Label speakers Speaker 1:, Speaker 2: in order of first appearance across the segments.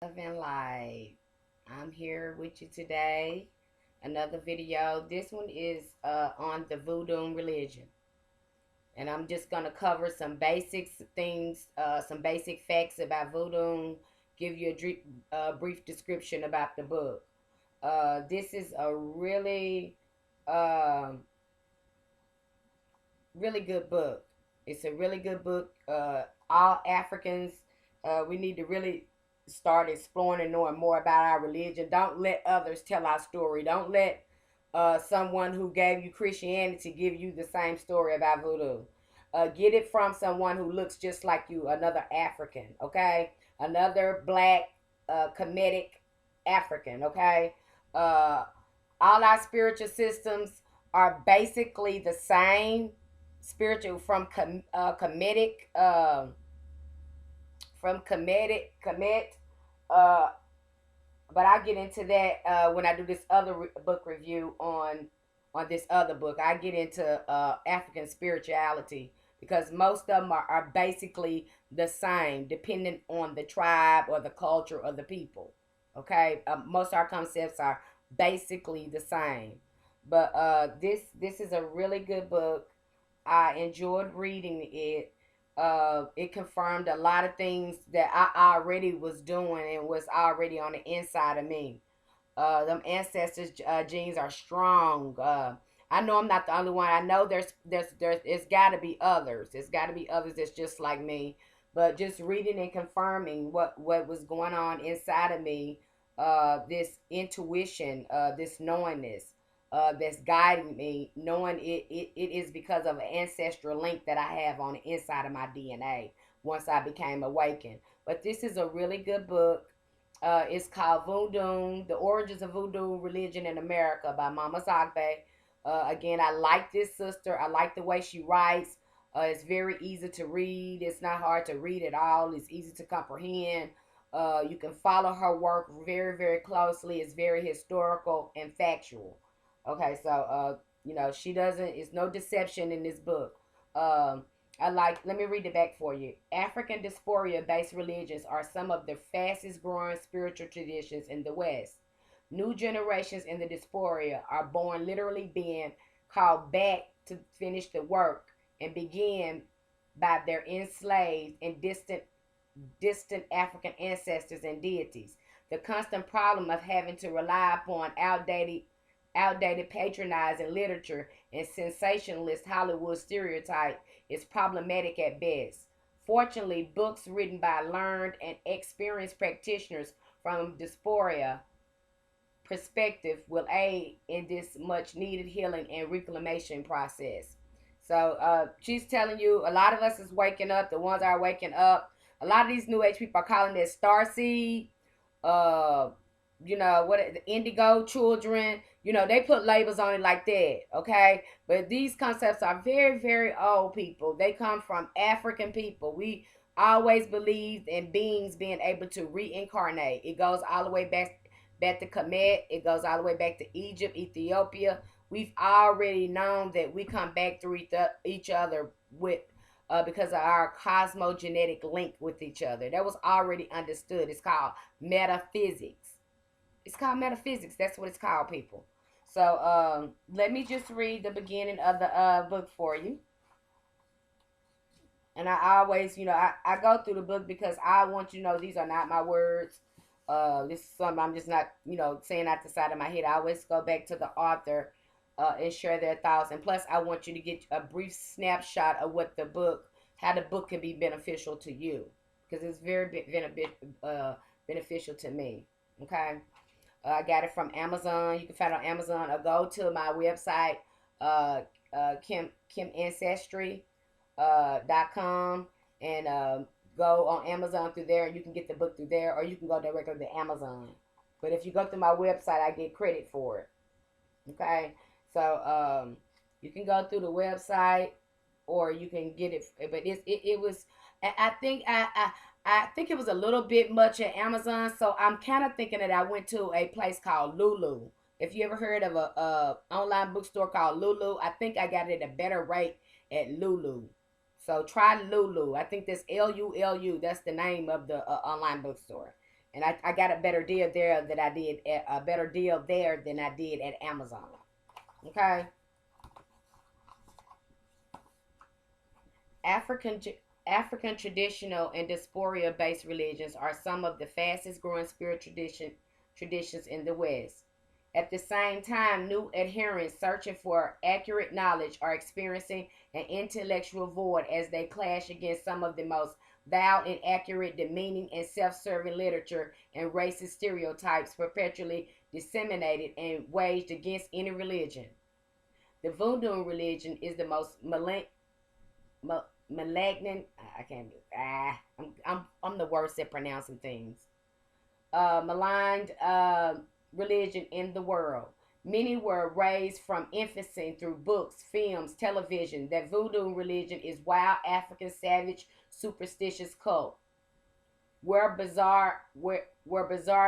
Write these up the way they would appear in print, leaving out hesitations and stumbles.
Speaker 1: Love and light. I'm here with you today. Another video. This one is on the Voodoo religion. And I'm just going to cover some basics things, some basic facts about Voodoo, give you a brief description about the book. This is a uh, really good book. It's a really good book. All Africans, we need to really start exploring and knowing more about our religion. Don't let others tell our story. Don't let someone who gave you Christianity give you the same story about voodoo. Get it from someone who looks just like you, another African, okay? Another black, Kemetic African, okay? Uh, all our spiritual systems are basically the same spiritual comedic from comedic commit uh but I'll get into that when I do this other book review on this other book. I get into African spirituality because most of them are basically the same depending on the tribe or the culture or the people. Okay, most of our concepts are basically the same, but this is a really good book. I enjoyed reading it. It confirmed a lot of things that I already was doing and was already on the inside of me. Them ancestors genes are strong. I know I'm not the only one. I know there's it's got to be others. It's got to be others that's just like me. But just reading and confirming what was going on inside of me, this intuition, this knowingness, that's guiding me, knowing it is because of an ancestral link that I have on the inside of my DNA once I became awakened. But this is a really good book. It's called Voodoo, The Origins of Voodoo Religion in America by Mama Zagbe. Again, I like this sister. I like the way she writes. It's very easy to read. It's not hard to read at all. It's easy to comprehend. You can follow her work very, very closely. It's very historical and factual. Okay, so she doesn't. It's no deception in this book. Um, let me read it back for you. African diaspora based religions are some of the fastest growing spiritual traditions in the West. New generations in the diaspora are born literally being called back to finish the work and begin by their enslaved and distant African ancestors and deities. The constant problem of having to rely upon outdated patronizing literature and sensationalist Hollywood stereotype is problematic at best. Fortunately, books written by learned and experienced practitioners from diaspora perspective will aid in this much needed healing and reclamation process. So she's telling you a lot of us is waking up. The ones that are waking up. A lot of these new age people are calling it star seed. Uh, what the indigo children. They put labels on it like that. Okay, but these concepts are very very old people. They come from African people. We always believed in beings being able to reincarnate. It goes all the way back to Kemet. It goes all the way back to Egypt, Ethiopia. We've already known that we come back through each other with because of our cosmogenetic link with each other. That was already understood. It's called metaphysics. It's called metaphysics. That's what it's called, people. So let me just read the beginning of the book for you. And I always, I go through the book because I want you to know these are not my words. This is something I'm just not, saying out the side of my head. I always go back to the author and share their thoughts. And plus, I want you to get a brief snapshot of how the book can be beneficial to you. Because it's very beneficial to me. Okay? I got it from Amazon. You can find it on Amazon or go to my website, Kim Ancestry .com, and go on Amazon through there. You can get the book through there, or you can go directly to Amazon. But if you go through my website, I get credit for it. Okay, so you can go through the website, or you can get it. But it was. I think I think it was a little bit much at Amazon, so I'm kind of thinking that I went to a place called Lulu. If you ever heard of a online bookstore called Lulu, I think I got it at a better rate at Lulu. So try Lulu. I think that's Lulu. That's the name of the online bookstore. And I got a better deal there than I did at, a better deal there than I did at Amazon. Okay. African African traditional and diaspora based religions are some of the fastest growing spiritual traditions in the West. At the same time, new adherents searching for accurate knowledge are experiencing an intellectual void as they clash against some of the most vile, inaccurate, demeaning, and self serving literature and racist stereotypes perpetually disseminated and waged against any religion. The Voodoo religion is the most malignant. I can't. I'm the worst at pronouncing things. Maligned religion in the world. Many were raised from infancy through books, films, television that voodoo religion is wild African savage superstitious cult where bizarre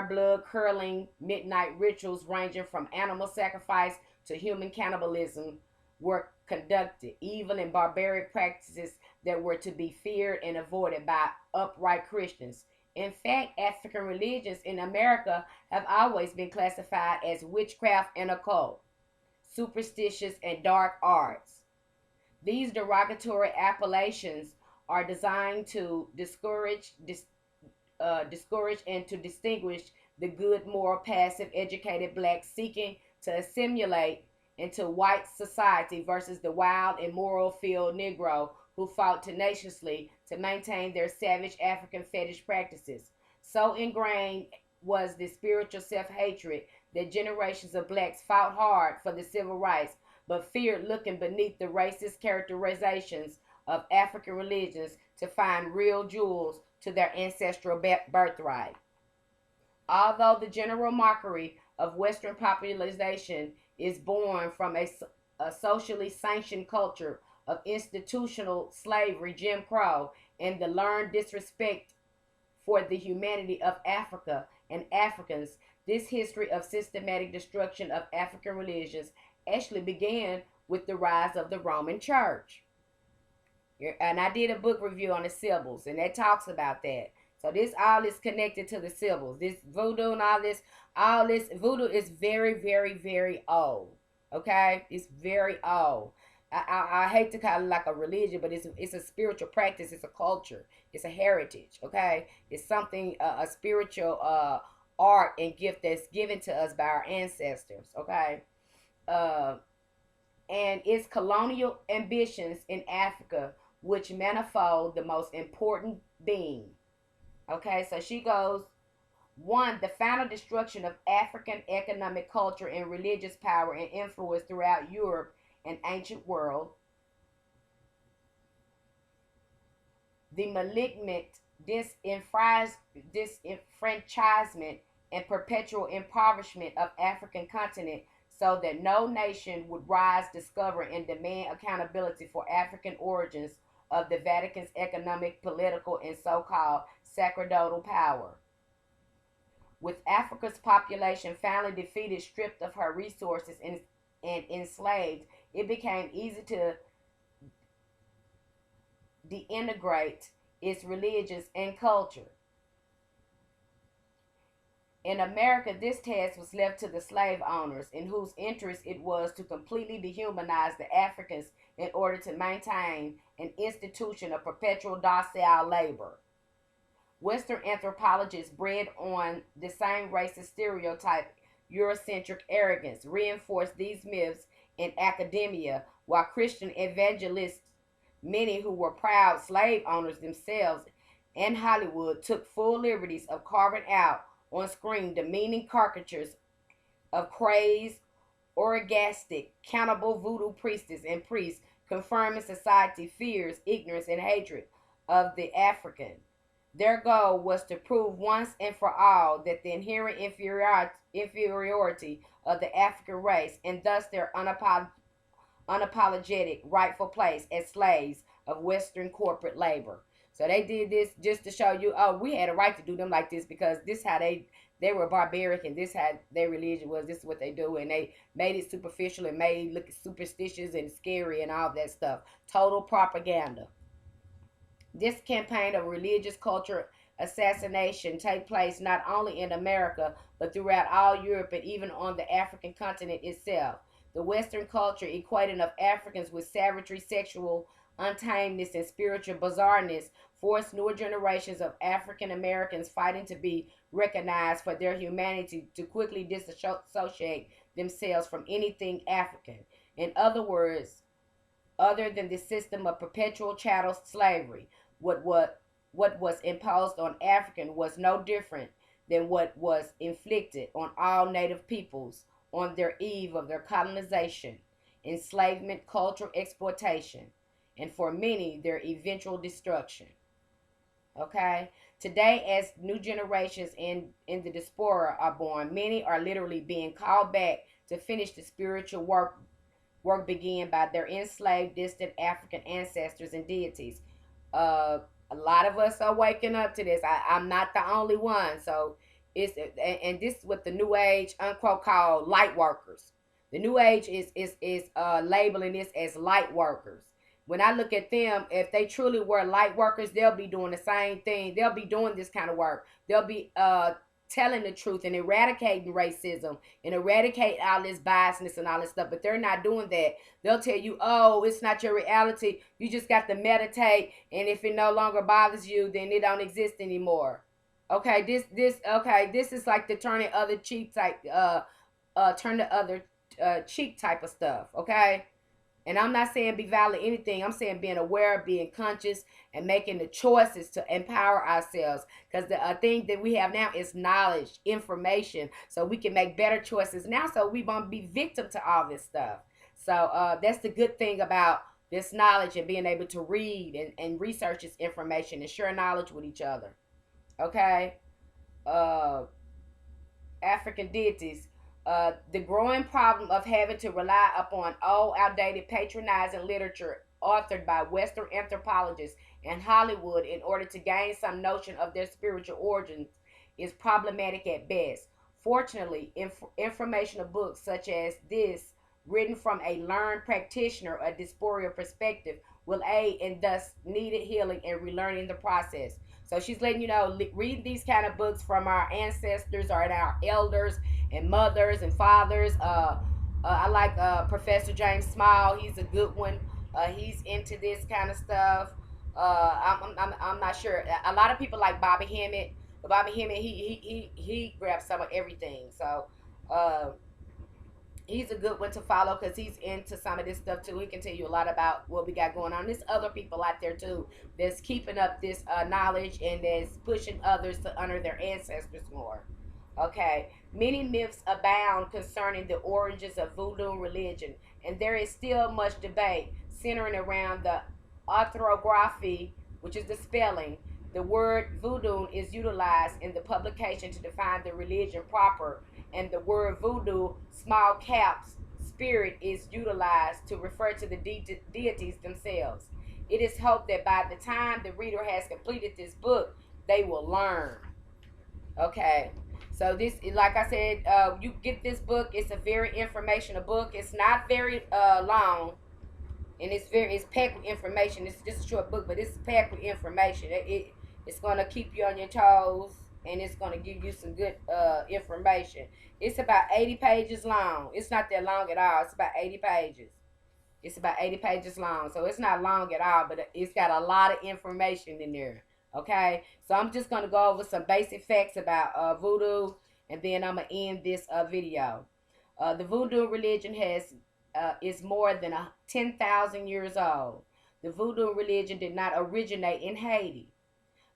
Speaker 1: blood curdling midnight rituals ranging from animal sacrifice to human cannibalism were conducted, evil and barbaric practices that were to be feared and avoided by upright Christians. In fact, African religions in America have always been classified as witchcraft and occult, superstitious, and dark arts. These derogatory appellations are designed to discourage and to distinguish the good, moral, passive, educated blacks seeking to assimilate into white society versus the wild, immoral, field Negro who fought tenaciously to maintain their savage African fetish practices. So ingrained was the spiritual self hatred that generations of blacks fought hard for the civil rights but feared looking beneath the racist characterizations of African religions to find real jewels to their ancestral birthright. Although the general mockery of Western popularization is born from a socially sanctioned culture of institutional slavery, Jim Crow, and the learned disrespect for the humanity of Africa and Africans, this history of systematic destruction of African religions actually began with the rise of the Roman Church. And I did a book review on the symbols, and that talks about that. So this all is connected to the symbols. This voodoo and all this voodoo is very, very, very old. Okay, it's very old. I hate to call it like a religion, but it's a spiritual practice. It's a culture. It's a heritage. Okay, it's something a spiritual art and gift that's given to us by our ancestors. Okay, uh, and its colonial ambitions in Africa, which manifold the most important being. Okay, so she goes, one, the final destruction of African economic culture and religious power and influence throughout Europe and ancient world. The malignant disenfranchisement and perpetual impoverishment of African continent so that no nation would rise, discover, and demand accountability for African origins of the Vatican's economic, political, and so-called sacerdotal power. With Africa's population finally defeated, stripped of her resources, and enslaved, it became easy to deintegrate its religions and culture. In America, this task was left to the slave owners, in whose interest it was to completely dehumanize the Africans in order to maintain an institution of perpetual docile labor. Western anthropologists bred on the same racist stereotype, Eurocentric arrogance, reinforced these myths in academia, while Christian evangelists, many who were proud slave owners themselves, and Hollywood took full liberties of carving out on screen demeaning caricatures of crazed, orgastic, cannibal voodoo priestess and priests, confirming society fears, ignorance, and hatred of the African. Their goal was to prove once and for all that the inherent inferiority of the African race and thus their unapologetic rightful place as slaves of Western corporate labor. So they did this just to show you, oh, we had a right to do them like this because this how they were barbaric and this how their religion was. This is what they do, and they made it superficial and made it look superstitious and scary and all that stuff. Total propaganda. This campaign of religious culture assassination take place not only in America, but throughout all Europe and even on the African continent itself. The Western culture equating of Africans with savagery, sexual untamedness, and spiritual bizarreness forced newer generations of African Americans fighting to be recognized for their humanity to quickly disassociate themselves from anything African. In other words, other than the system of perpetual chattel slavery, what what what was imposed on African was no different than what was inflicted on all native peoples on their eve of their colonization, enslavement, cultural exploitation, and for many their eventual destruction. Okay? Today, as new generations in the diaspora are born, many are literally being called back to finish the spiritual work began by their enslaved, distant African ancestors and deities. Uh, a lot of us are waking up to this. I'm not the only one. So it's and this is what the New Age unquote called light workers. The New Age is labeling this as light workers. When I look at them, if they truly were light workers, they'll be doing the same thing. They'll be doing this kind of work. They'll be telling the truth and eradicating racism and eradicate all this biasness and all this stuff. But they're not doing that. They'll tell you, oh, it's not your reality. You just got to meditate, and if it no longer bothers you, then it don't exist anymore. Okay, this is like the turn the other cheek type turn the other cheek type of stuff. Okay. And I'm not saying be violent anything. I'm saying being aware, being conscious, and making the choices to empower ourselves. Because the thing that we have now is knowledge, information, so we can make better choices now. So we won't be victim to all this stuff. So that's the good thing about this knowledge and being able to read and research this information and share knowledge with each other. Okay. Uh, African deities. The growing problem of having to rely upon old, outdated, patronizing literature authored by Western anthropologists and Hollywood in order to gain some notion of their spiritual origins is problematic at best. Fortunately, informational books such as this, written from a learned practitioner, a diaspora perspective, will aid in thus needed healing and relearning the process. So she's letting you know, read these kind of books from our ancestors or our elders and mothers and fathers. I like Professor James Small. He's a good one. He's into this kind of stuff. I'm not sure. A lot of people like Bobby Hemmett. But Bobby Hemmett, he grabs some of everything. So uh, he's a good one to follow because he's into some of this stuff too. He can tell you a lot about what we got going on. There's other people out there too that's keeping up this knowledge and that's pushing others to honor their ancestors more. Okay, many myths abound concerning the origins of voodoo religion, and there is still much debate centering around the orthography, which is the spelling. The word voodoo is utilized in the publication to define the religion proper, and the word voodoo, small caps, spirit, is utilized to refer to the deities themselves. It is hoped that by the time the reader has completed this book, they will learn. Okay. So this, like I said, you get this book. It's a very informational book. It's not very long, and it's packed with information. It's just a short book, but it's packed with information. It's gonna keep you on your toes, and it's gonna give you some good information. It's about 80 pages long. It's not that long at all. It's about 80 pages. It's about 80 pages long, so it's not long at all, but it's got a lot of information in there. Okay, so I'm just gonna go over some basic facts about voodoo, and then I'm gonna end this video. The voodoo religion has is more than 10,000 years old. The voodoo religion did not originate in Haiti.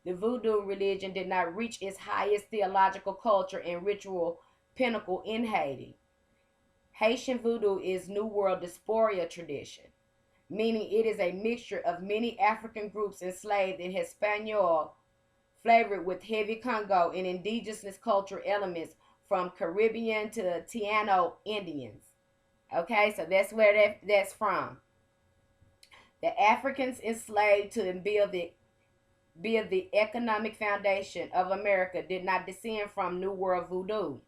Speaker 1: The voodoo religion did not reach its highest theological culture and ritual pinnacle in Haiti. Haitian voodoo is New World diaspora tradition, meaning it is a mixture of many African groups enslaved in Hispaniola, flavored with heavy Congo and indigenous cultural elements from Caribbean to Taino Indians. Okay, so that's where that's from. The Africans enslaved to build the economic foundation of America did not descend from New World voodoo.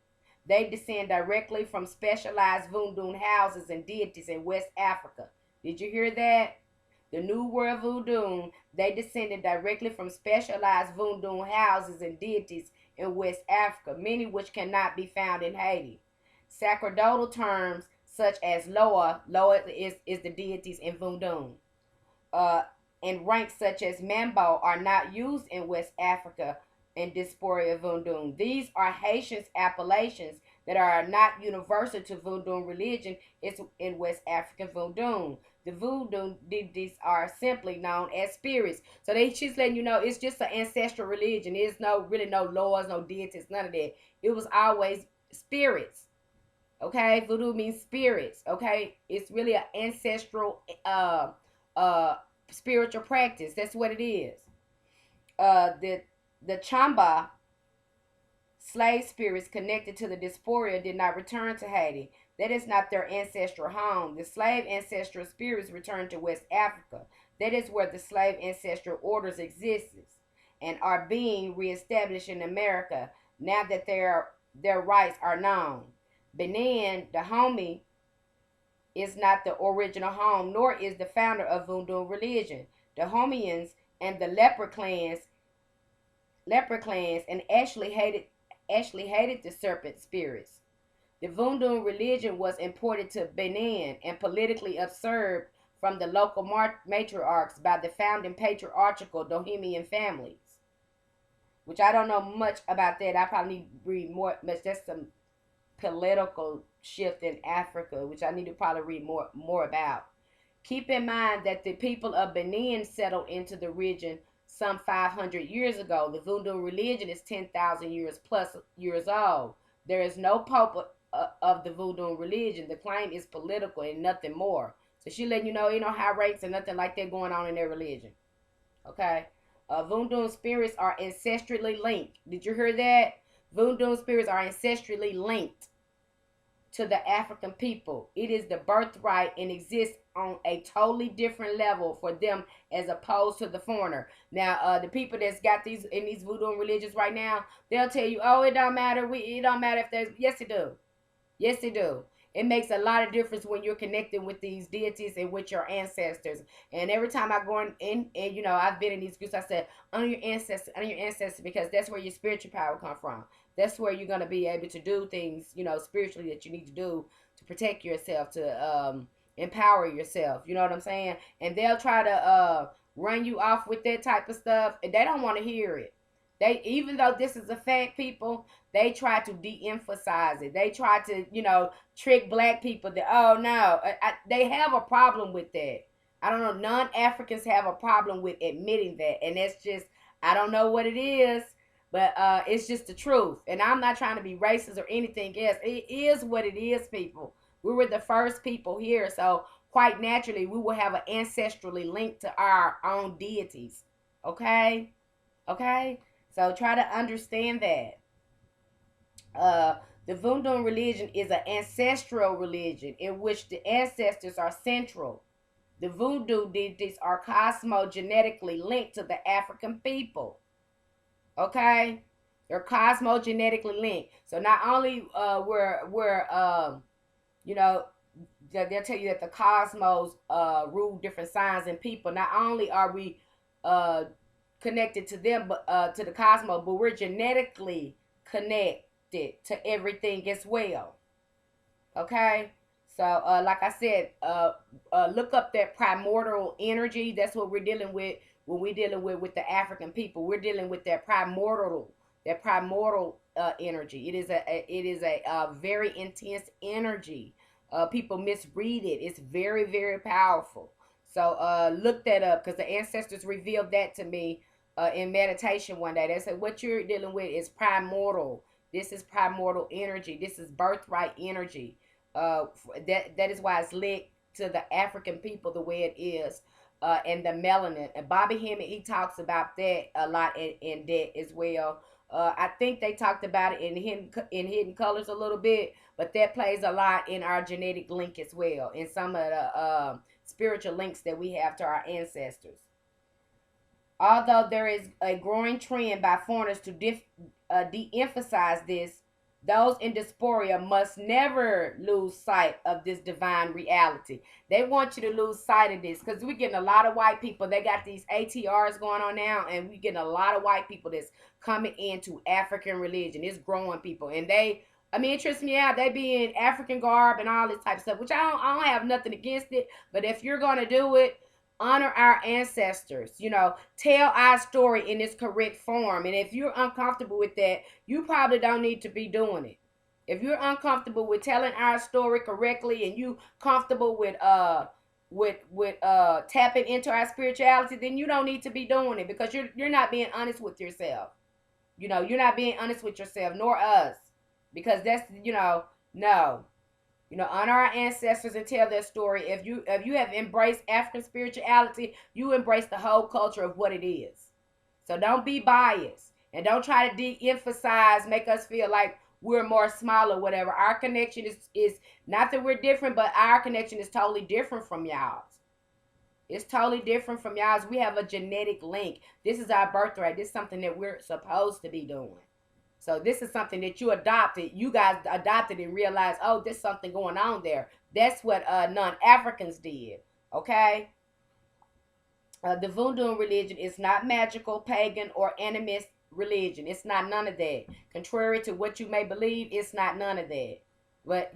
Speaker 1: They descend directly from specialized voodoo houses and deities in West Africa. Did you hear that? The New World Voodoo, they descended directly from specialized voodoo houses and deities in West Africa, many which cannot be found in Haiti. Sacerdotal terms such as Loa is the deities in voodoo, uh, and ranks such as Mambo are not used in West Africa and Diaspora Voodoo. These are Haitian appellations that are not universal to Voodoo religion. It's in West African Voodoo. The Voodoo deities are simply known as spirits. So she's letting you know it's just an ancestral religion. There's no really no lords, no deities, none of that. It was always spirits. Okay, voodoo means spirits. Okay, it's really an ancestral uh spiritual practice. That's what it is. The Chamba slave spirits connected to the Diaspora did not return to Haiti. That is not their ancestral home. The slave ancestral spirits returned to West Africa. That is where the slave ancestral orders exist and are being reestablished in America now that their rights are known. Benin, the homie, is not the original home, nor is the founder of Voodoo religion. The Homians and the leper clans, and actually hated the serpent spirits. The Voodoo religion was imported to Benin and politically observed from the local matriarchs by the founding patriarchal Bohemian families, which I don't know much about that. I probably need to read more, but that's some political shift in Africa, which I need to probably read more about. Keep in mind that the people of Benin settled into the region some 500 years ago. The Voodoo religion is 10,000 years old. There is no pope of the Voodoo religion. The claim is political and nothing more. So she letting you know, high rates and nothing like that going on in their religion. Okay. Voodoo spirits are ancestrally linked. Did you hear that? Voodoo spirits are ancestrally linked to the African people. It is the birthright and exists on a totally different level for them as opposed to the foreigner. Now, the people that's got these in these voodoo religions right now, they'll tell you, "Oh, it don't matter. It don't matter if there's." Yes, it do. Yes, they do. It makes a lot of difference when you're connected with these deities and with your ancestors. And every time I go in and I've been in these groups, I said, honor your ancestors, because that's where your spiritual power come from. That's where you're gonna be able to do things, spiritually that you need to do to protect yourself, to empower yourself. You know what I'm saying? And they'll try to run you off with that type of stuff, and they don't want to hear it. They, even though this is a fact, people, they try to de-emphasize it. They try to, trick black people that, oh no, they have a problem with that. I don't know. Non-Africans have a problem with admitting that, and that's just, I don't know what it is, but it's just the truth. And I'm not trying to be racist or anything else. It is what it is, people. We were the first people here, so quite naturally, we will have an ancestrally linked to our own deities. Okay, okay. So try to understand that. The Voodoo religion is an ancestral religion in which the ancestors are central. The Voodoo deities are cosmogenetically linked to the African people. Okay, they're cosmogenetically linked. So not only you know they'll tell you that the cosmos rule different signs and people. Not only are we connected to them, but to the cosmos, but we're genetically connected to everything as well. Okay, so like I said, look up that primordial energy. That's what we're dealing with when we're dealing with the African people. We're dealing with that primordial energy. It is a very intense energy. People misread it. It's very, very powerful. So look that up, because the ancestors revealed that to me in meditation one day. They said what you're dealing with is primordial. This is primordial energy. This is birthright energy. That is why it's linked to the African people the way it is, and the melanin. And Bobby Hemmett, he talks about that a lot in that as well. I think they talked about it in Hidden Colors a little bit, but that plays a lot in our genetic link as well, in some of the spiritual links that we have to our ancestors. Although there is a growing trend by foreigners to de-emphasize this, Those in Diaspora must never lose sight of this divine reality. They want you to lose sight of this because we're getting a lot of white people. They got these ATRs going on now, and we're getting a lot of white people that's coming into African religion. It's growing people, and I mean, it trips me out. They be in African garb and all this type of stuff, which I don't have nothing against it. But if you're gonna do it, honor our ancestors. Tell our story in its correct form. And if you're uncomfortable with that, you probably don't need to be doing it. If you're uncomfortable with telling our story correctly, and you comfortable with tapping into our spirituality, then you don't need to be doing it, because you're not being honest with yourself. You're not being honest with yourself, nor us, because that's no. Honor our ancestors and tell their story. If you have embraced African spirituality, you embrace the whole culture of what it is. So don't be biased, and don't try to de-emphasize, make us feel like we're more small or whatever. Our connection is not that we're different, but our connection is totally different from y'all's. It's totally different from y'all's. We have a genetic link. This is our birthright. This is something that we're supposed to be doing. So this is something that you adopted. You guys adopted and realized, oh, there's something going on there. That's what non-Africans did. Okay? The Voodoo religion is not magical, pagan, or animist religion. It's not none of that. Contrary to what you may believe, it's not none of that. But,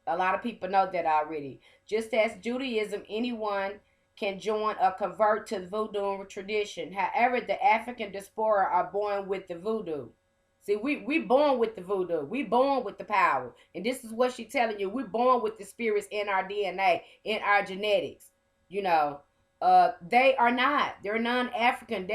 Speaker 1: a lot of people know that already. Just as Judaism, anyone can join or convert to Voodoo tradition. However, the African diaspora are born with the Voodoo. See, we born with the Voodoo. We born with the power. And this is what she's telling you. We're born with the spirits in our DNA, in our genetics. They are not. They're non-African.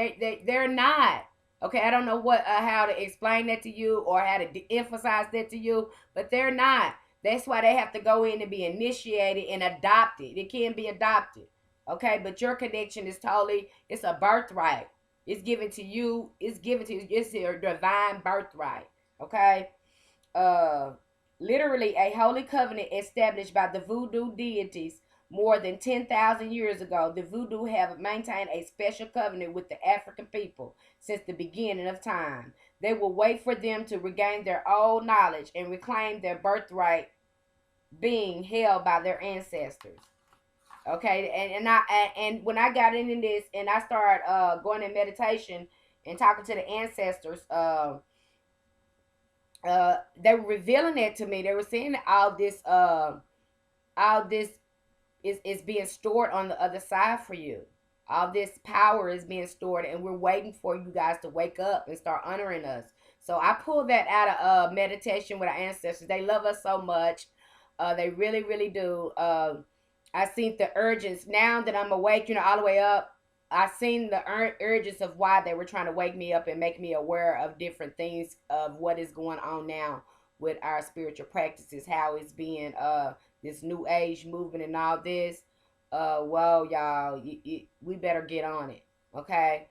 Speaker 1: They're not. Okay, I don't know how to explain that to you, or how to emphasize that to you, but they're not. That's why they have to go in and be initiated and adopted. It can be adopted. Okay, but your connection is it's a birthright. It's given to you. It's given to you. It's your divine birthright. Okay. Uh, Literally a holy covenant established by the Voodoo deities more than 10,000 years ago. The Voodoo have maintained a special covenant with the African people since the beginning of time. They will wait for them to regain their old knowledge and reclaim their birthright being held by their ancestors. Okay, and when I got into this and I started going in meditation and talking to the ancestors, they were revealing it to me. They were saying that all this is being stored on the other side for you. All this power is being stored, and we're waiting for you guys to wake up and start honoring us. So I pulled that out of meditation with our ancestors. They love us so much. They really, really do. I seen the urges now that I'm awake, all the way up. I seen the urges of why they were trying to wake me up and make me aware of different things of what is going on now with our spiritual practices, how it's being this new age movement and all this. Well, y'all, we better get on it, okay?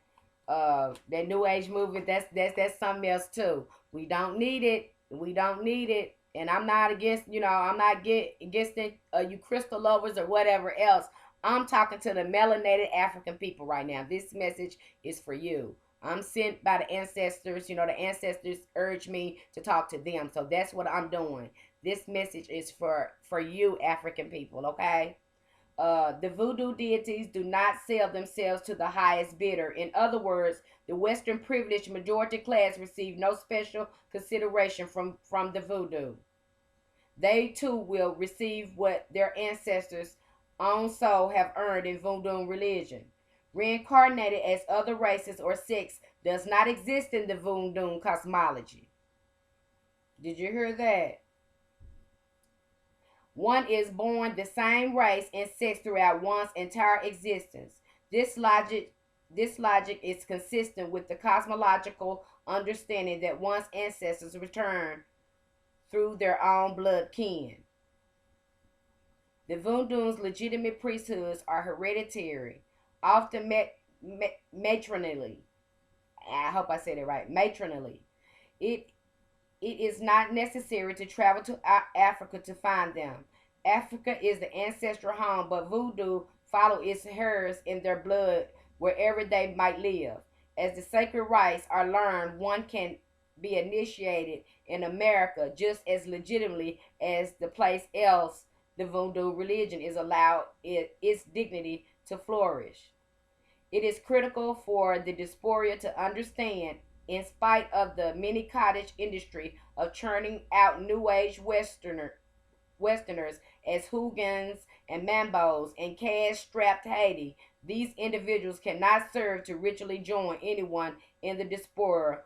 Speaker 1: That new age movement, that's something else too. We don't need it. We don't need it. And I'm not against, I'm not against you crystal lovers or whatever else. I'm talking to the melanated African people right now. This message is for you. I'm sent by the ancestors. The ancestors urge me to talk to them. So that's what I'm doing. This message is for you, African people, okay? The Voodoo deities do not sell themselves to the highest bidder. In other words, the Western privileged majority class receive no special consideration from the Voodoo. They too will receive what their ancestors' own soul have earned in Voodoo religion. Reincarnated as other races or sects does not exist in the Voodoo cosmology. Did you hear that? One is born the same race and sex throughout one's entire existence. This logic is consistent with the cosmological understanding that one's ancestors return through their own blood kin. The Voodoo's legitimate priesthoods are hereditary, often matronally. I hope I said it right. Matronally. It is not necessary to travel to Africa to find them. Africa is the ancestral home, but Voodoo follow its heirs in their blood wherever they might live. As the sacred rites are learned, one can be initiated in America just as legitimately as the place else the Voodoo religion is allowed its dignity to flourish. It is critical for the Diaspora to understand, in spite of the many cottage industry of churning out New Age Westerners as hooligans and mambos and cash-strapped Haiti, these individuals cannot serve to ritually join anyone in the diaspora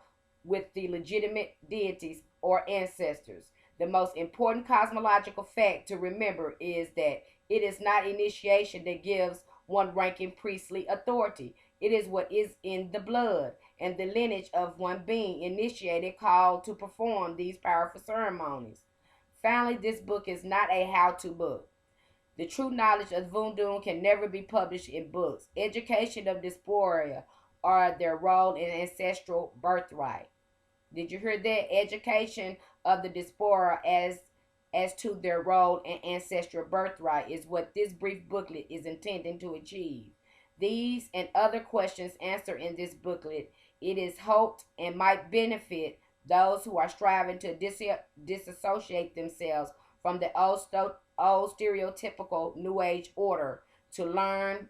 Speaker 1: with the legitimate deities or ancestors. The most important cosmological fact to remember is that it is not initiation that gives one ranking priestly authority. It is what is in the blood and the lineage of one being initiated called to perform these powerful ceremonies. Finally, this book is not a how to book. The true knowledge of Voodoo can never be published in books. Education of Diaspora or their role in ancestral birthright. Did you hear that? Education of the Diaspora as to their role in ancestral birthright is what this brief booklet is intending to achieve. These and other questions answered in this booklet, it is hoped and might benefit those who are striving to disassociate themselves from the old stereotypical New Age order to learn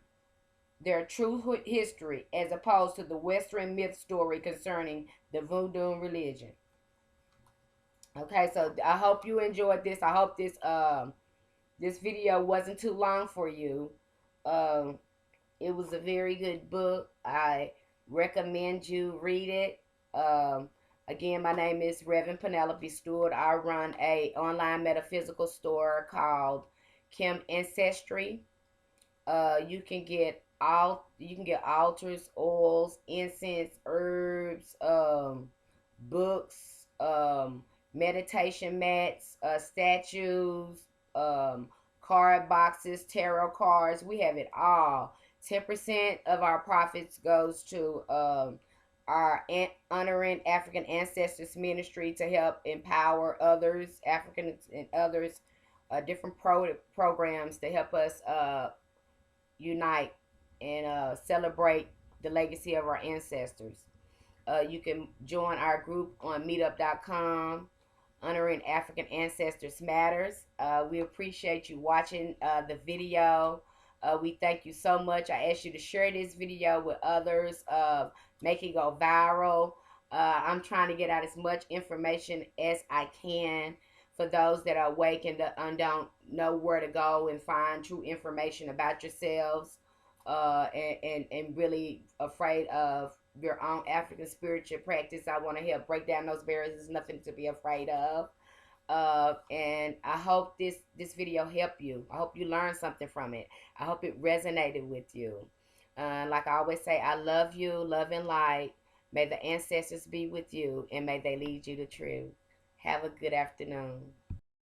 Speaker 1: their true history as opposed to the Western myth story concerning the Voodoo religion. Okay, so I hope you enjoyed this. I hope this video wasn't too long for you. Um, it was a very good book. I recommend you read it. Again, my name is Reverend Penelope Stewart. I run a online metaphysical store called Kim Ancestry. You can get altars, oils, incense, herbs, books, meditation mats, statues, card boxes, tarot cards. We have it all. 10% of our profits goes to our honoring African ancestors ministry to help empower others, Africans and others, different programs to help us unite and celebrate the legacy of our ancestors. You can join our group on meetup.com. Honoring African Ancestors Matters. We appreciate you watching the video. We thank you so much. I ask you to share this video with others, make it go viral. I'm trying to get out as much information as I can for those that are awake and don't know where to go and find true information about yourselves, and really afraid of your own African spiritual practice. I want to help break down those barriers. There's nothing to be afraid of. And I hope this video helped you. I hope you learned something from it. I hope it resonated with you. Like I always say, I love you, love and light. May the ancestors be with you, and may they lead you to truth. Have a good afternoon.